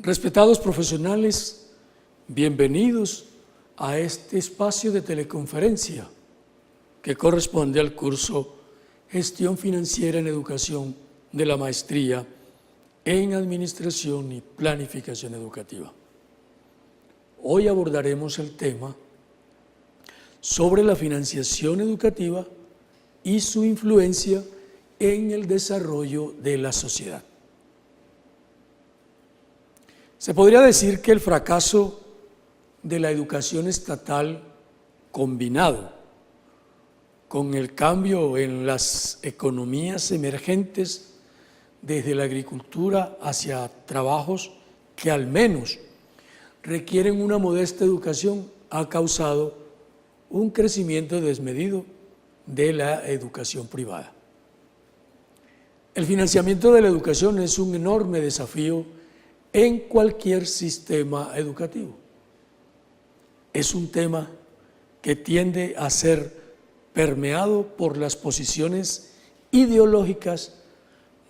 Respetados profesionales, bienvenidos a este espacio de teleconferencia que corresponde al curso Gestión Financiera en Educación de la Maestría en Administración y Planificación Educativa. Hoy abordaremos el tema sobre la financiación educativa y su influencia en el desarrollo de la sociedad. Se podría decir que el fracaso de la educación estatal combinado con el cambio en las economías emergentes desde la agricultura hacia trabajos que al menos requieren una modesta educación ha causado un crecimiento desmedido de la educación privada. El financiamiento de la educación es un enorme desafío en cualquier sistema educativo. Es un tema que tiende a ser permeado por las posiciones ideológicas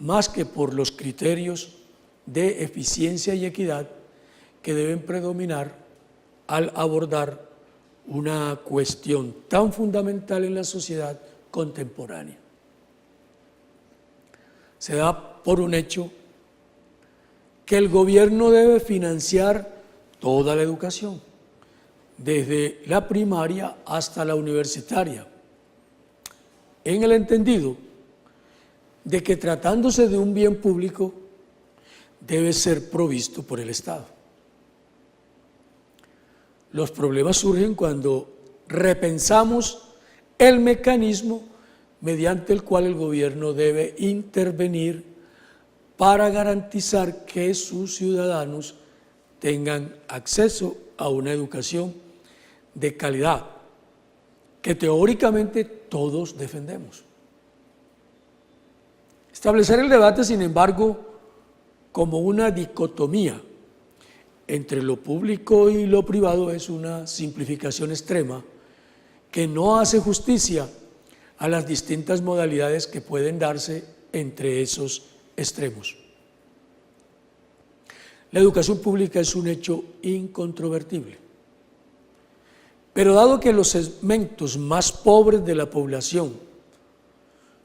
más que por los criterios de eficiencia y equidad que deben predominar al abordar una cuestión tan fundamental en la sociedad contemporánea. Se da por un hecho que el gobierno debe financiar toda la educación, desde la primaria hasta la universitaria, en el entendido de que tratándose de un bien público debe ser provisto por el Estado. Los problemas surgen cuando repensamos el mecanismo mediante el cual el gobierno debe intervenir para garantizar que sus ciudadanos tengan acceso a una educación de calidad que teóricamente todos defendemos. Establecer el debate, sin embargo, como una dicotomía entre lo público y lo privado es una simplificación extrema que no hace justicia a las distintas modalidades que pueden darse entre esos extremos. La educación pública es un hecho incontrovertible, pero dado que los segmentos más pobres de la población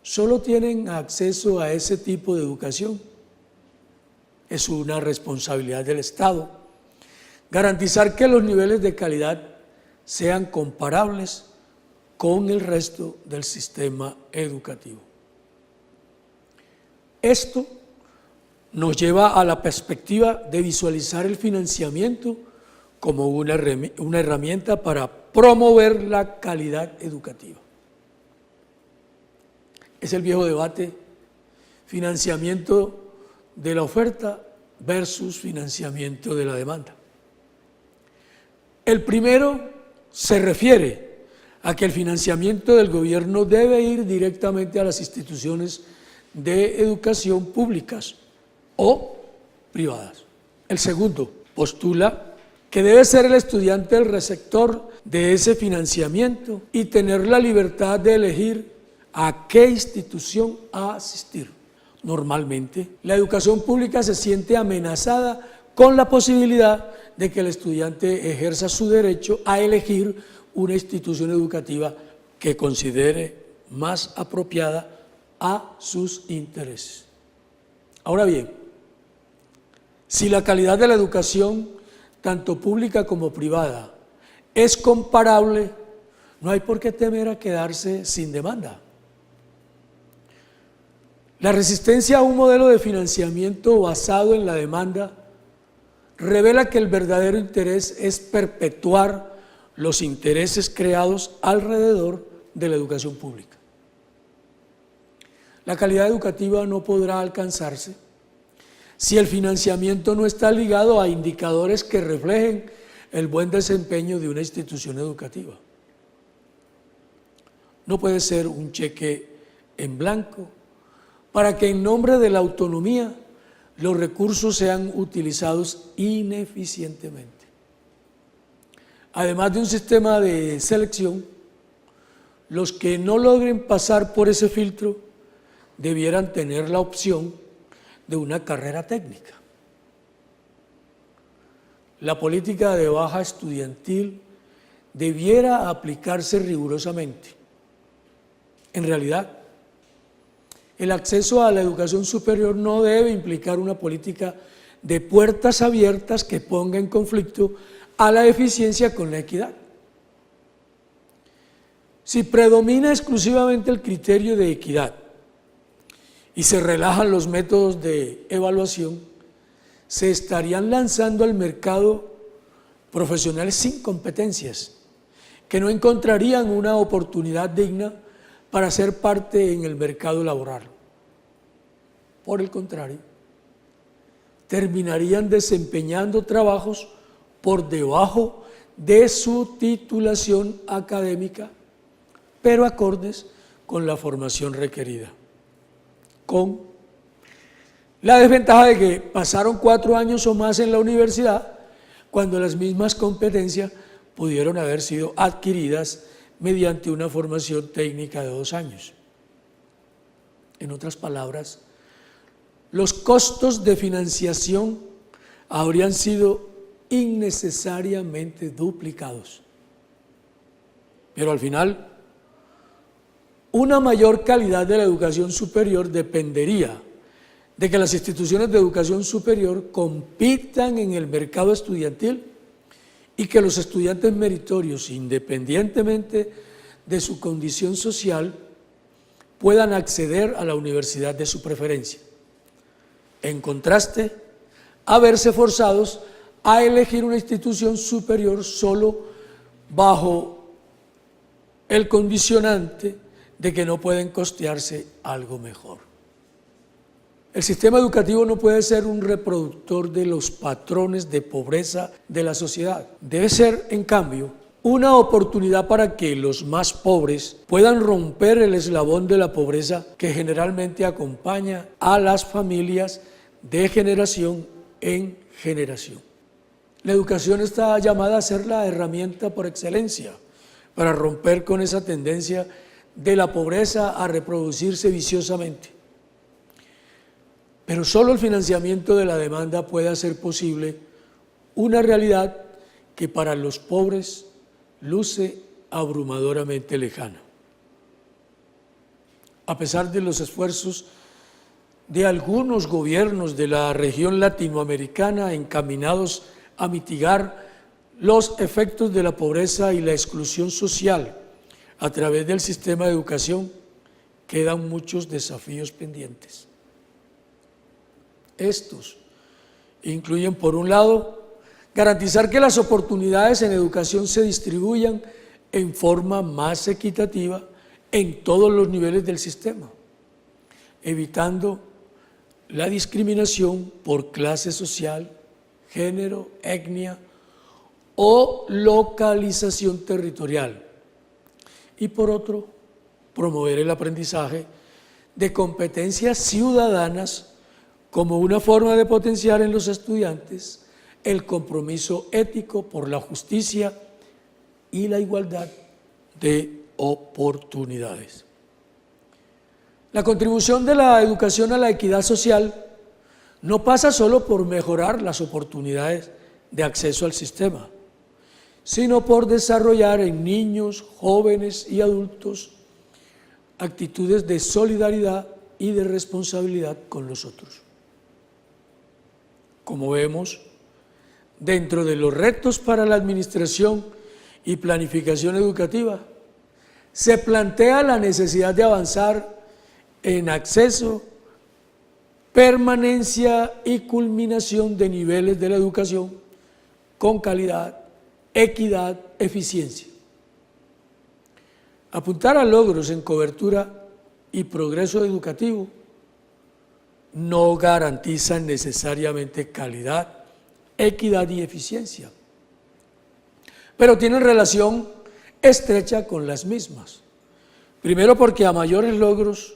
solo tienen acceso a ese tipo de educación, es una responsabilidad del Estado garantizar que los niveles de calidad sean comparables con el resto del sistema educativo. Esto nos lleva a la perspectiva de visualizar el financiamiento como una herramienta para promover la calidad educativa. Es el viejo debate, financiamiento de la oferta versus financiamiento de la demanda. El primero se refiere a que el financiamiento del gobierno debe ir directamente a las instituciones de educación públicas o privadas. El segundo postula que debe ser el estudiante el receptor de ese financiamiento y tener la libertad de elegir a qué institución asistir. Normalmente, la educación pública se siente amenazada con la posibilidad de que el estudiante ejerza su derecho a elegir una institución educativa que considere más apropiada a sus intereses. Ahora bien, si la calidad de la educación, tanto pública como privada, es comparable, no hay por qué temer a quedarse sin demanda. La resistencia a un modelo de financiamiento basado en la demanda revela que el verdadero interés es perpetuar los intereses creados alrededor de la educación pública. La calidad educativa no podrá alcanzarse si el financiamiento no está ligado a indicadores que reflejen el buen desempeño de una institución educativa. No puede ser un cheque en blanco para que en nombre de la autonomía los recursos sean utilizados ineficientemente. Además de un sistema de selección, los que no logren pasar por ese filtro debieran tener la opción de una carrera técnica. la política de baja estudiantil debiera aplicarse rigurosamente. En realidad, el acceso a la educación superior no debe implicar una política de puertas abiertas que ponga en conflicto a la eficiencia con la equidad. Si predomina exclusivamente el criterio de equidad y se relajan los métodos de evaluación, se estarían lanzando al mercado profesionales sin competencias, que no encontrarían una oportunidad digna para ser parte en el mercado laboral. Por el contrario, terminarían desempeñando trabajos por debajo de su titulación académica, pero acordes con la formación requerida, con la desventaja de que pasaron 4 años o más en la universidad cuando las mismas competencias pudieron haber sido adquiridas mediante una formación técnica de 2 años. En otras palabras, los costos de financiación habrían sido innecesariamente duplicados. Pero al final, una mayor calidad de la educación superior dependería de que las instituciones de educación superior compitan en el mercado estudiantil y que los estudiantes meritorios, independientemente de su condición social, puedan acceder a la universidad de su preferencia. En contraste, a verse forzados a elegir una institución superior solo bajo el condicionante de que no pueden costearse algo mejor. El sistema educativo no puede ser un reproductor de los patrones de pobreza de la sociedad. Debe ser, en cambio, una oportunidad para que los más pobres puedan romper el eslabón de la pobreza que generalmente acompaña a las familias de generación en generación. La educación está llamada a ser la herramienta por excelencia para romper con esa tendencia de la pobreza a reproducirse viciosamente. Pero solo el financiamiento de la demanda puede hacer posible una realidad que para los pobres luce abrumadoramente lejana. A pesar de los esfuerzos de algunos gobiernos de la región latinoamericana encaminados a mitigar los efectos de la pobreza y la exclusión social a través del sistema de educación, quedan muchos desafíos pendientes. Estos incluyen, por un lado, garantizar que las oportunidades en educación se distribuyan en forma más equitativa en todos los niveles del sistema, evitando la discriminación por clase social, género, etnia o localización territorial. Y por otro, promover el aprendizaje de competencias ciudadanas como una forma de potenciar en los estudiantes el compromiso ético por la justicia y la igualdad de oportunidades. La contribución de la educación a la equidad social no pasa solo por mejorar las oportunidades de acceso al sistema, sino por desarrollar en niños, jóvenes y adultos actitudes de solidaridad y de responsabilidad con los otros. Como vemos, dentro de los retos para la administración y planificación educativa, se plantea la necesidad de avanzar en acceso, permanencia y culminación de niveles de la educación con calidad, equidad, eficiencia. Apuntar a logros en cobertura y progreso educativo no garantizan necesariamente calidad, equidad y eficiencia, pero tienen relación estrecha con las mismas. Primero, porque a mayores logros,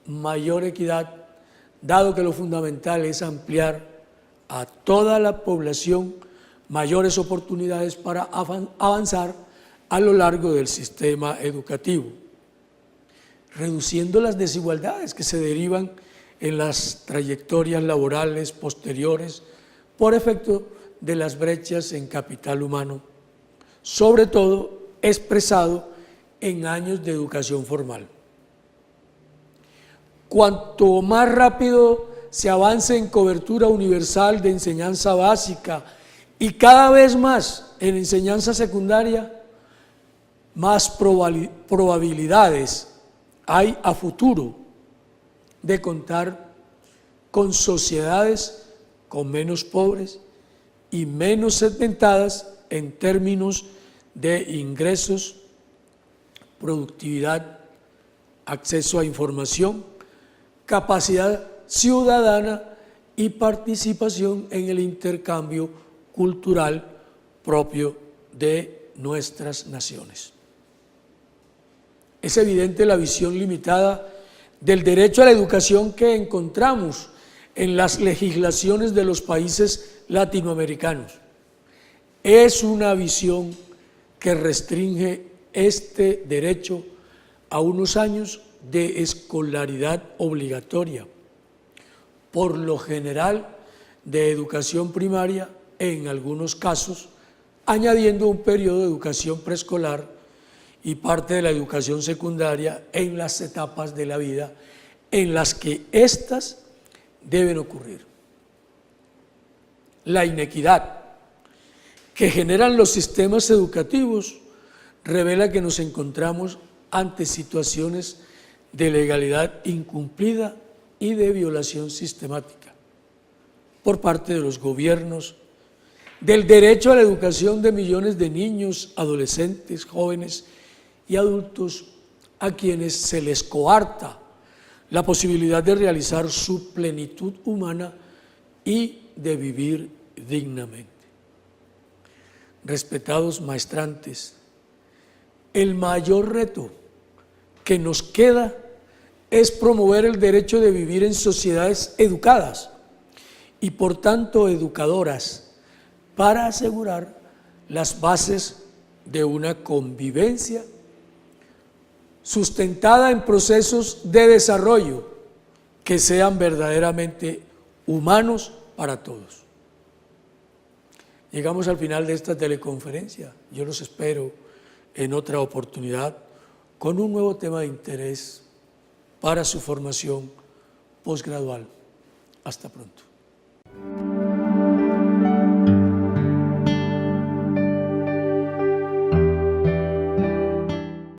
mayor equidad, dado que lo fundamental es ampliar a toda la población mayores oportunidades para avanzar a lo largo del sistema educativo, reduciendo las desigualdades que se derivan en las trayectorias laborales posteriores por efecto de las brechas en capital humano, sobre todo expresado en años de educación formal. Cuanto más rápido se avance en cobertura universal de enseñanza básica y cada vez más en enseñanza secundaria, más probabilidades hay a futuro de contar con sociedades con menos pobres y menos segmentadas en términos de ingresos, productividad, acceso a información, capacidad ciudadana y participación en el intercambio cultural propio de nuestras naciones. Es evidente la visión limitada del derecho a la educación que encontramos en las legislaciones de los países latinoamericanos. Es una visión que restringe este derecho a unos años de escolaridad obligatoria, por lo general de educación primaria, en algunos casos, añadiendo un periodo de educación preescolar y parte de la educación secundaria en las etapas de la vida en las que éstas deben ocurrir. La inequidad que generan los sistemas educativos revela que nos encontramos ante situaciones de legalidad incumplida y de violación sistemática por parte de los gobiernos del derecho a la educación de millones de niños, adolescentes, jóvenes y adultos a quienes se les coarta la posibilidad de realizar su plenitud humana y de vivir dignamente. Respetados maestrantes, el mayor reto que nos queda es promover el derecho de vivir en sociedades educadas y por tanto educadoras para asegurar las bases de una convivencia sustentada en procesos de desarrollo que sean verdaderamente humanos para todos. Llegamos al final de esta teleconferencia. Yo los espero en otra oportunidad con un nuevo tema de interés para su formación posgradual. Hasta pronto.